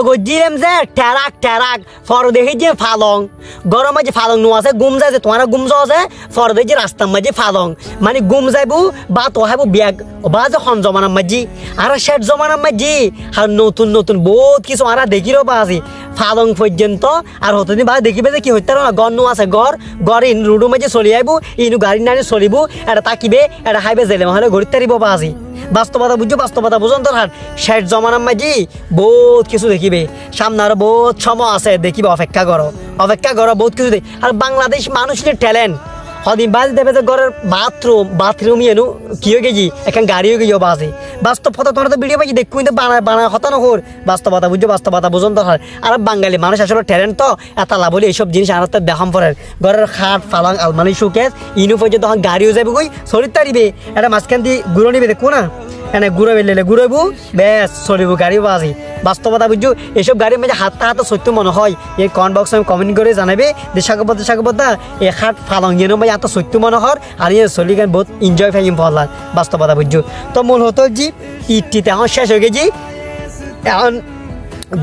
গজিলাম যে tractor tractor for দেখি যে ফালং গরম মাঝে ফালং নো আছে গুম যায় যে তোমার গুম আছে ফর দেখি রাস্তার মাঝে ফালং মানে গুম যাইবো বা তো হাইবো ব্যাগ বা যে হন জমানার মাঝি আর শেষ জমানার মাঝি আর নতুন নতুন বহুত কিছু আর দেখিরও পাচ্ছি ফালং পর্যন্ত আর হতদিন বা দেখিবে যে কি হইতে না গর নো আছে গর ইন রুডু মাঝে চলি আইবো ইনু গাড়ি নানি চলিব এটা তাকিবে এটা হাইবে জেলে মহলে ঘুরতে তারিব পাচ্ছি বাস্তবতা বুঝছো বাস্তবতা বুঝুন তো শেষ জমানার মাঝি বহুত কিছু দেখিবে সামনে আরো বহুত সময় আছে দেখিবে অপেক্ষা করো বহুত কিছু দেখ আর বাংলাদেশ মানুষের ট্যালেন্ট হদিন বাজ দেবে যে ঘরের বাথরুম এনু কি হয়ে গেছি এখন গাড়ি হয়ে গিয়েও বাজে বাস্তব কথা তোমার তো ভিডিও পাইছি দেখু কিন্তু বানায় হতা নহর বাস্তবতা বুঝছো বাস্তবতা বুঝুন তো আর বাঙালি মানুষ আসলে ট্যালেন্ট তো এত লাভ বলে এইসব জিনিস আর তো দেখাম পরে ঘরের খাট ফালাং আলমারি শোকেস ইনু পর্যন্ত তখন গাড়িও যাবে কই শরীর তারিবে এটা মাঝখান দিয়ে ঘুরে নিবে দেখো না এনে ঘুরে বেলে ঘুরাইবো বেশ চলিব গাড়িও বাজি বাস্তবতা বুঝছো এইসব গাড়ির মাঝে হাতে সত্য মনে হয় এই কমেন্ট বক্সে আমি কমেন্ট করে জানাবে দেশাকবদ্ধা এই হাট ফালং ইয়ে ভাই এত সত্য মনে হয় আর ইয়ে চলি গান বহুত এনজয় ফাইম পড়লাম বাস্তবতা বুঝছো তো মূল হতো যে ঈদটিতে এখন শেষ হয়ে গেছি এখন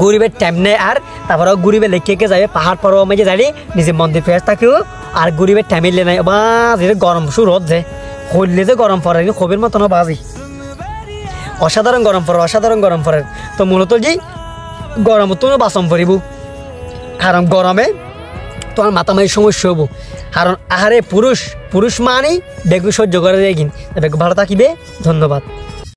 গরিবের টাইম নেই আর তারপরে গরিবের লেখকে যাবে পাহাড় পর্বত মাঝে যাই নিজে মন্দির ফেরত থাকেও আর গরিবের টাইমে নাই বা যেটা গরম শুরু হচ্ছে হইলে যে গরম পড়ে খবির মতনও বাজি অসাধারণ গরম পড়ে তো মূলত যে গরম তুমি বাসন পড়িব কারণ গরমে তোমার মাথামারি সমস্যা হবো কারণ আহারে পুরুষ মানেই বেগু সহ্য করে দেয় কিন বেগু ভালো থাকিবে ধন্যবাদ।